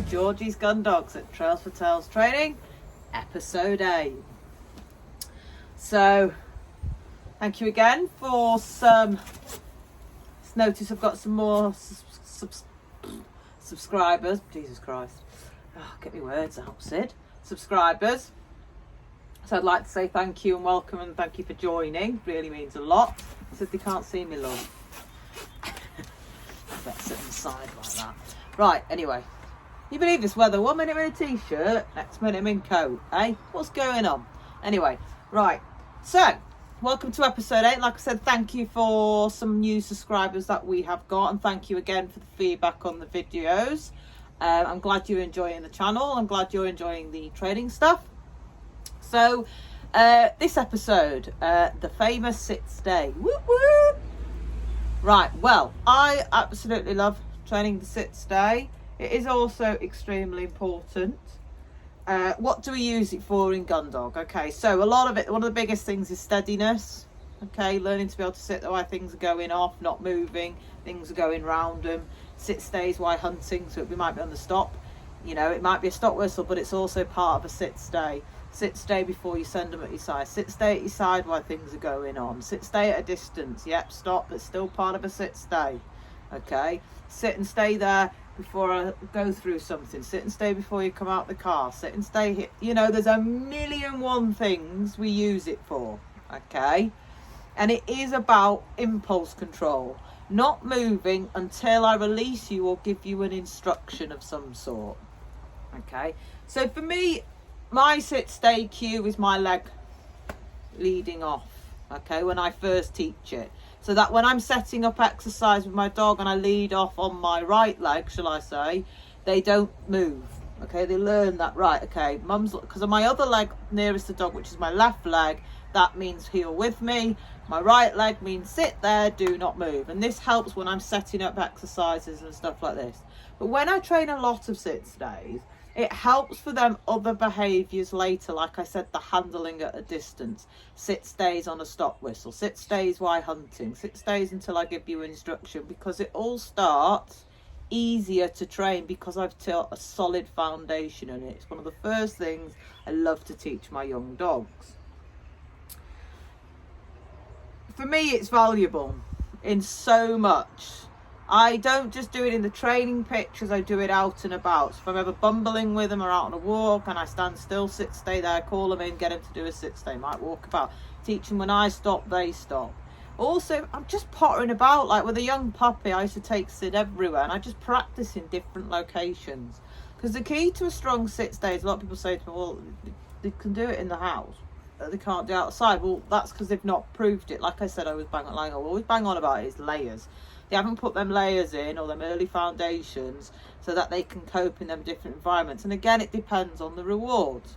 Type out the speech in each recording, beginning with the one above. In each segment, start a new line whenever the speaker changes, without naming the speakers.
Georgie's Gundogs at Trails for Tails Training, episode 8. So, thank you again for some. Notice I've got some more subscribers. Jesus Christ. Oh, get me words out, Sid. Subscribers. So I'd like to say thank you and welcome and thank you for joining. Really means a lot. Sid, they can't see me, love. Let's sit on the side like that. Right, anyway. You believe this weather? 1 minute I'm in a t-shirt, next minute I'm in coat, eh? What's going on? Anyway, right. So, welcome to episode 8. Like I said, thank you for some new subscribers that we have got. And thank you again for the feedback on the videos. I'm glad you're enjoying the channel. I'm glad you're enjoying the training stuff. So, this episode, the famous sits day. Whoop, whoop. Right, well, I absolutely love training the sits day. It is also extremely important. What do we use it for in Gundog? Okay, so a lot of it, one of the biggest things is steadiness. Okay, learning to be able to sit the way things are going off, not moving, things are going round them. Sit stays while hunting, so we might be on the stop. You know, it might be a stop whistle, but it's also part of a sit stay. Sit stay before you send them at your side. Sit stay at your side while things are going on. Sit stay at a distance. Yep, stop, but still part of a sit stay. Okay, sit and stay there before I go through something. Sit and stay before you come out the car. Sit and stay here. You know, there's a million one things we use it for. Okay, and it is about impulse control, not moving until I release you or give you an instruction of some sort. Okay, so for me, my sit stay cue is my leg leading off. Okay, when I first teach it, so that when I'm setting up exercise with my dog and I lead off on my right leg, shall I say, they don't move. Okay, they learn that, right, okay, mum's, because of my other leg nearest the dog, which is my left leg, that means heel with me. My right leg means sit there, do not move. And this helps when I'm setting up exercises and stuff like this. But when I train a lot of sit stays, it helps for them other behaviours later. Like I said, the handling at a distance. Sit stays on a stop whistle. Sit stays while hunting. Sit stays until I give you instruction. Because it all starts easier to train because I've taught a solid foundation in it. It's one of the first things I love to teach my young dogs. For me, it's valuable in so much. I don't just do it in the training pictures, I do it out and about. So if I'm ever bumbling with them or out on a walk and I stand still, sit, stay there, call them in, get them to do a sit, stay, might walk about. Teach them when I stop, they stop. Also, I'm just pottering about, like with a young puppy, I used to take Sid everywhere and I just practice in different locations. Because the key to a strong sit stay is, a lot of people say to me, well, they can do it in the house, they can't do it outside. Well, that's because they've not proved it. Like I said, I always bang on about it, is layers. They haven't put them layers in, or them early foundations, so that they can cope in them different environments. And again, it depends on the rewards.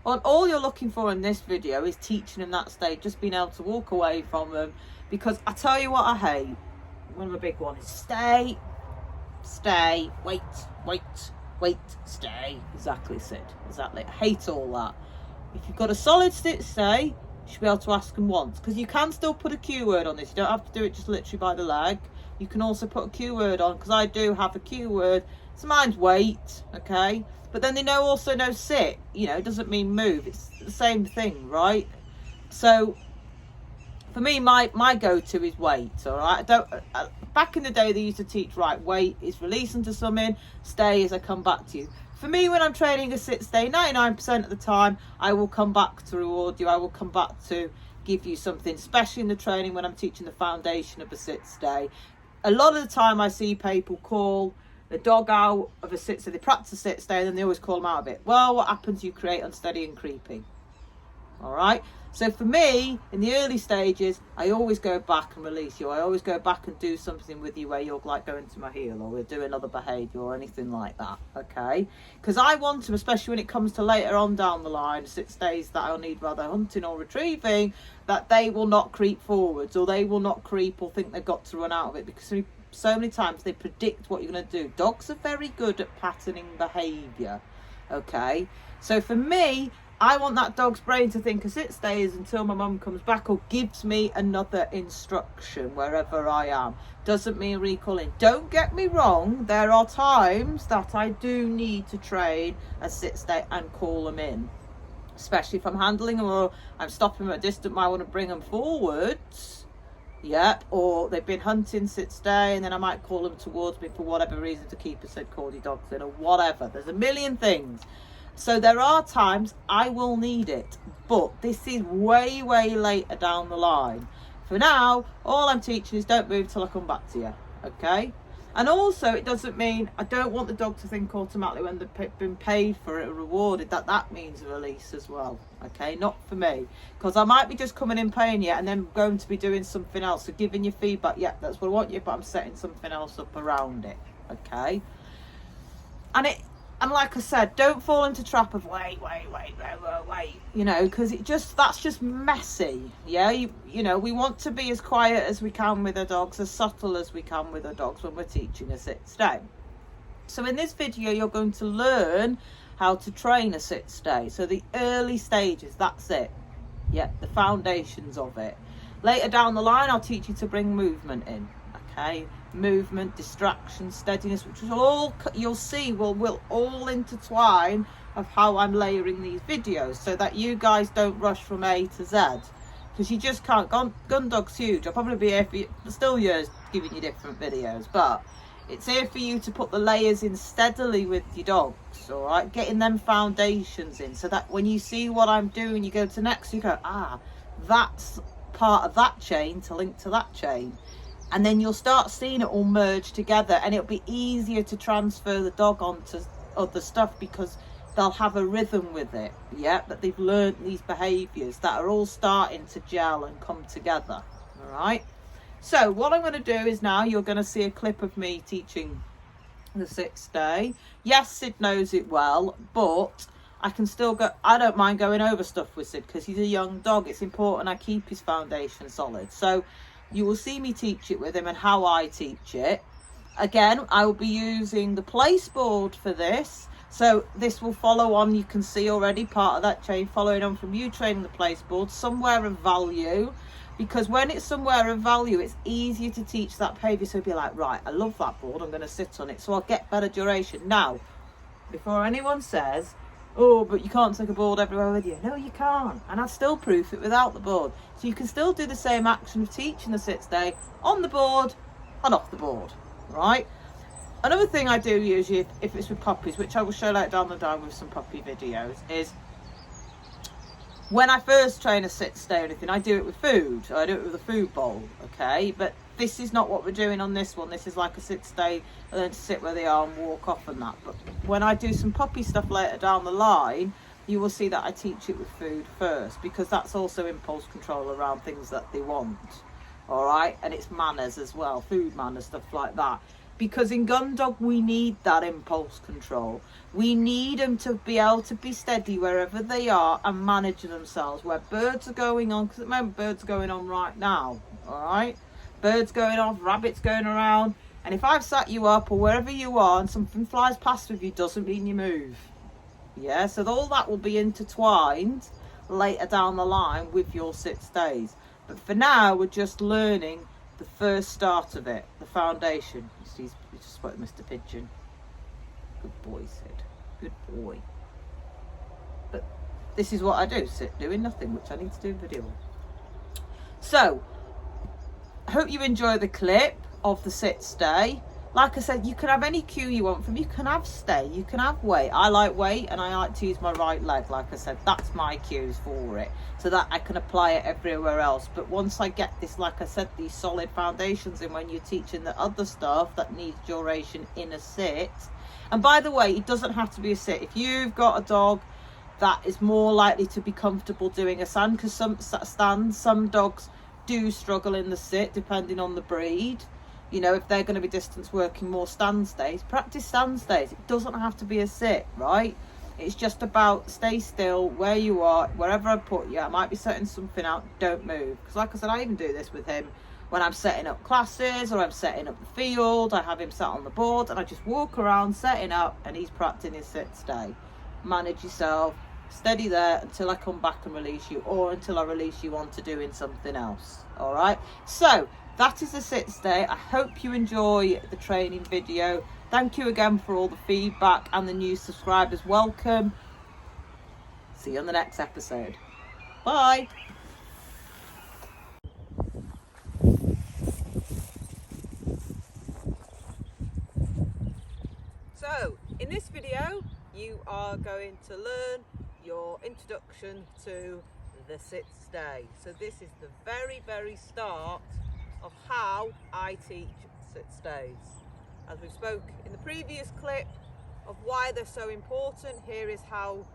Well, all you're looking for in this video is teaching them that stage, just being able to walk away from them. Because I tell you what I hate, one of the big ones is stay, wait, stay. Exactly, Sid, exactly. I hate all that. If you've got a solid sit stay, you should be able to ask them once, because you can still put a cue word on this. You don't have to do it just literally by the leg. You can also put a cue word on, because I do have a cue word. So mine's wait, okay? But then they also know sit. You know, it doesn't mean move. It's the same thing, right? So for me, my go-to is wait, all right? Back in the day, they used to teach, right, wait is release into something, stay is I come back to you. For me, when I'm training a sit stay, 99% of the time, I will come back to reward you. I will come back to give you something, especially in the training when I'm teaching the foundation of a sit stay. A lot of the time, I see people call the dog out of a sit stay. They practice a sit stay, and then they always call them out of it. Well, what happens? You create unsteady and creepy. All right? So for me, in the early stages, I always go back and release you. I always go back and do something with you where you're like going to my heel, or we're doing another behaviour or anything like that, okay? Because I want them, especially when it comes to later on down the line, 6 days that I'll need rather hunting or retrieving, that they will not creep forwards, or they will not creep or think they've got to run out of it, because so many times they predict what you're going to do. Dogs are very good at patterning behaviour, okay? So for me, I want that dog's brain to think a sit stay is until my mum comes back or gives me another instruction wherever I am. Doesn't mean recalling. Don't get me wrong, there are times that I do need to train a sit stay and call them in, especially if I'm handling them or I'm stopping them at a distance. I want to bring them forwards. Yep, or they've been hunting sit stay and then I might call them towards me for whatever reason to keep a said cordy dogs in or whatever. There's a million things. So there are times I will need it, but this is way, way later down the line. For now, all I'm teaching is don't move till I come back to you, okay? And also, it doesn't mean, I don't want the dog to think automatically when they've been paid for it or rewarded, that means a release as well, okay? Not for me, because I might be just coming in paying you and then going to be doing something else. So giving you feedback, yeah, that's what I want you, but I'm setting something else up around it, okay? And like I said, don't fall into trap of wait, you know, because that's just messy. Yeah, you know, we want to be as quiet as we can with our dogs, as subtle as we can with our dogs when we're teaching a sit stay. So in this video, you're going to learn how to train a sit stay. So the early stages, that's it. Yeah, the foundations of it. Later down the line, I'll teach you to bring movement in. Okay, movement, distraction, steadiness, which is all you'll see will all intertwine of how I'm layering these videos so that you guys don't rush from A to Z, because you just can't. Gundog's huge. I'll probably be here for still years giving you different videos, but it's here for you to put the layers in steadily with your dogs, all right, getting them foundations in so that when you see what I'm doing, you go to next, you go, that's part of that chain to link to that chain. And then you'll start seeing it all merge together, and it'll be easier to transfer the dog onto other stuff because they'll have a rhythm with it. Yeah, that they've learned these behaviours that are all starting to gel and come together. All right. So what I'm going to do is now you're going to see a clip of me teaching the sit stay. Yes, Sid knows it well, but I can still go. I don't mind going over stuff with Sid because he's a young dog. It's important I keep his foundation solid. So you will see me teach it with him and how I teach it. Again, I will be using the place board for this. So this will follow on, you can see already part of that chain following on from you training the place board, somewhere of value. Because when it's somewhere of value, it's easier to teach that behaviour. So be like, right, I love that board, I'm going to sit on it. So I'll get better duration. Now, before anyone says, oh, but you can't take a board everywhere with you. No, you can't. And I'd still proof it without the board. So you can still do the same action of teaching the sit stay on the board and off the board, right? Another thing I do usually, if it's with puppies, which I will show later down the line with some puppy videos, is when I first train a sit stay or anything, I do it with food. I do it with a food bowl, okay? But this is not what we're doing on this one. This is like a sit stay and then to sit where they are and walk off and that. But when I do some puppy stuff later down the line, you will see that I teach it with food first, because that's also impulse control around things that they want, all right? And it's manners as well, food manners, stuff like that. Because in Gundog, we need that impulse control. We need them to be able to be steady wherever they are and manage themselves. Where birds are going on, because at the moment birds are going on right now, all right? Birds going off, rabbits going around. And if I've sat you up or wherever you are and something flies past with you, doesn't mean you move. Yeah, so all that will be intertwined later down the line with your sit stays. But for now, we're just learning the first start of it, the foundation. You just spotted Mr. Pigeon. Good boy, Sid. Good boy. But this is what I do, sit doing nothing, which I need to do in video. So, I hope you enjoy the clip of the sit stay. Like I said, you can have any cue you want from. You can have stay, you can have wait. I like wait and I like to use my right leg. Like I said, that's my cues for it, so that I can apply it everywhere else. But once I get this, like I said, these solid foundations in when you're teaching the other stuff that needs duration in a sit. And by the way, it doesn't have to be a sit. If you've got a dog that is more likely to be comfortable doing a stand, because some dogs do struggle in the sit depending on the breed. You know, if they're going to be distance working more stand stays, practice stand stays. It doesn't have to be a sit, right? It's just about stay still where you are, wherever I put you. I might be setting something out, don't move. Because like I said, I even do this with him when I'm setting up classes or I'm setting up the field. I have him sat on the board and I just walk around setting up and he's practicing his sit stay. Manage yourself, Steady there until I come back and release you, or until I release you on to doing something else. All right, so that is the sit stay. I hope you enjoy the training video. Thank you again for all the feedback, and the new subscribers, welcome. See you on the next episode. Bye. So in this video you are going to learn your introduction to the sit stay. So this is the very start of how I teach sit stays. As we spoke in the previous clip of why they're so important, here is how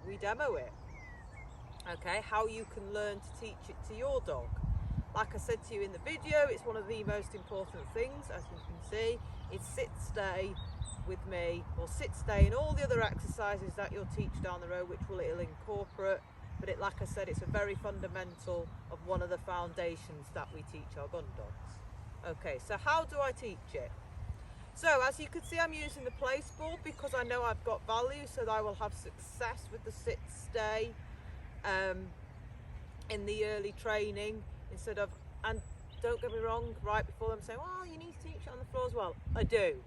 we demo it. Okay, how you can learn to teach it to your dog. Like I said to you in the video, it's one of the most important things, as you can see, is sit stay with me, or sit stay and all the other exercises that you'll teach down the road, which it'll incorporate. But like I said, it's a very fundamental of one of the foundations that we teach our gun dogs. Okay, so how do I teach it? So as you can see, I'm using the place board because I know I've got value, so that I will have success with the sit stay in the early training, instead of, and don't get me wrong, right before them saying, well, you need to teach it on the floor as well. I do,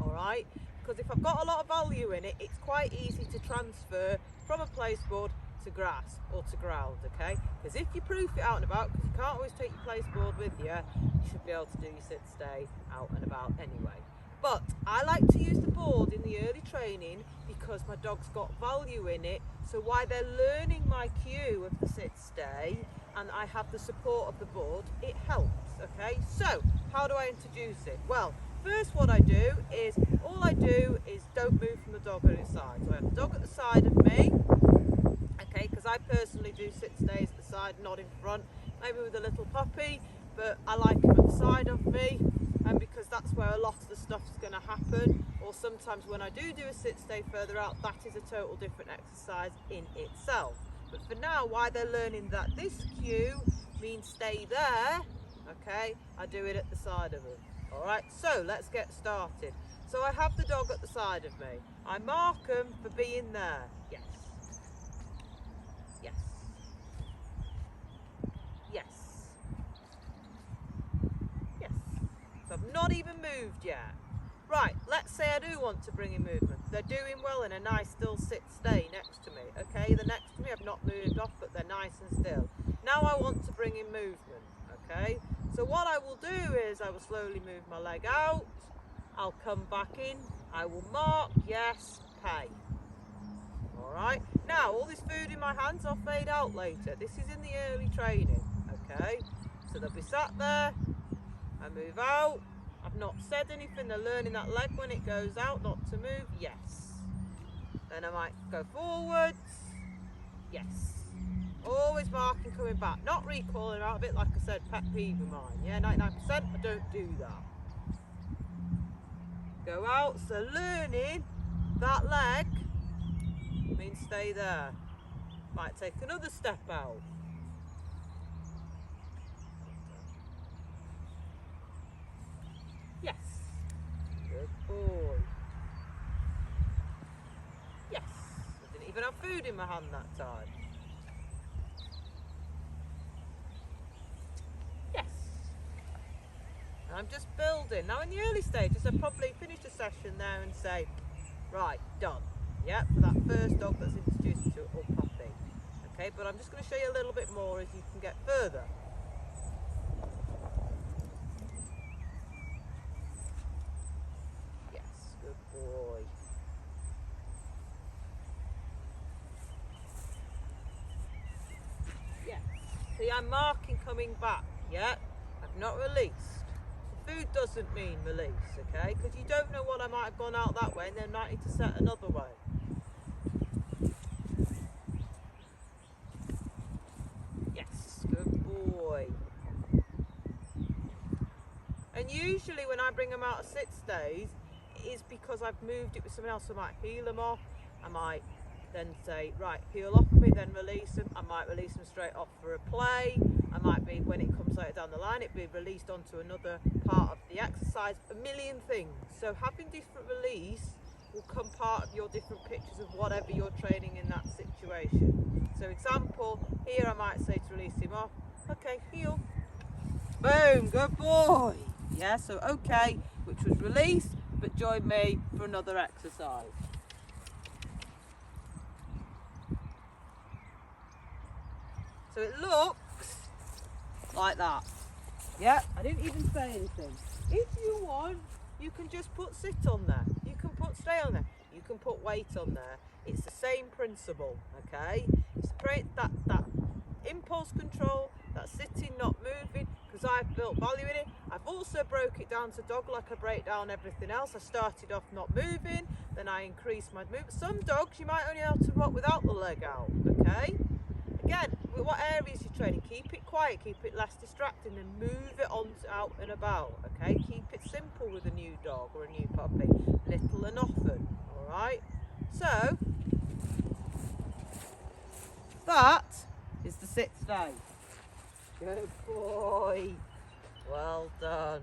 all right? Because if I've got a lot of value in it, it's quite easy to transfer from a place board to grass or to ground, okay? Because if you proof it out and about, because you can't always take your place board with you, you should be able to do your sit stay out and about anyway. But I like to use the board in the early training because my dog's got value in it. So while they're learning my cue of the sit stay and I have the support of the board, it helps, okay? So how do I introduce it? Well, first what I do is, all I do is don't move from the dog at its side. So I have the dog at the side of me, okay, because I personally do sit stays at the side, not in front, maybe with a little puppy, but I like him at the side of me, and because that's where a lot of the stuff's going to happen. Or sometimes when I do a sit stay further out, that is a total different exercise in itself. But for now, while they're learning that this cue means stay there, okay, I do it at the side of them. All right, so let's get started. So I have the dog at the side of me. I mark them for being there. Yes. Yes. Yes. Yes. So I've not even moved yet. Right, let's say I do want to bring in movement. They're doing well in a nice still sit stay next to me. Okay, they're next to me, I've not moved off, but they're nice and still. Now I want to bring in movement, okay? So what I will do is I will slowly move my leg out. I'll come back in. I will mark, yes, pay. All right, now all this food in my hands, I'll fade out later. This is in the early training, okay? So they'll be sat there, I move out. I've not said anything, they're learning that leg when it goes out, not to move, yes. Then I might go forwards, yes. Always marking, coming back, not recalling out, a bit like I said, pet peeve of mine, yeah, 99%, I don't do that. Go out, so learning that leg means stay there. Might take another step out. Yes. Good boy. Yes. I didn't even have food in my hand that time. Yes. And I'm just building. Now in the early stages, I'd probably finish a session there and say, right, done. Yeah, for that first dog that's introduced to it, or puppy. Okay, but I'm just going to show you a little bit more as you can get further. Boy. Yeah. See, I'm marking coming back, yeah? I've not released. So food doesn't mean release, okay? Because you don't know what I might have gone out that way and then might need to set another way. Yes, good boy. And usually when I bring them out of sit stays, is because I've moved it with someone else. So I might heel them off, I might then say, right, heel off of me, then release them. I might release them straight off for a play. I might be, when it comes later down the line, it'd be released onto another part of the exercise, a million things. So having different release will come part of your different pictures of whatever you're training in that situation. So example, here I might say to release him off, okay, heel. Boom, good boy. Yeah, so okay, which was release, but join me for another exercise. So it looks like that. Yeah, I didn't even say anything. If you want, you can just put sit on there. You can put stay on there. You can put weight on there. It's the same principle, okay? It's that impulse control, that sitting, not moving, because I've built value in it. I've also broke it down to dog like I break down everything else. I started off not moving, then I increased my movement. Some dogs you might only have to rock without the leg out, okay? Again, what areas you're training, keep it quiet, keep it less distracting, and move it on out and about, okay? Keep it simple with a new dog or a new puppy, little and often, all right? So, that is the sit stay. Good boy. Well done.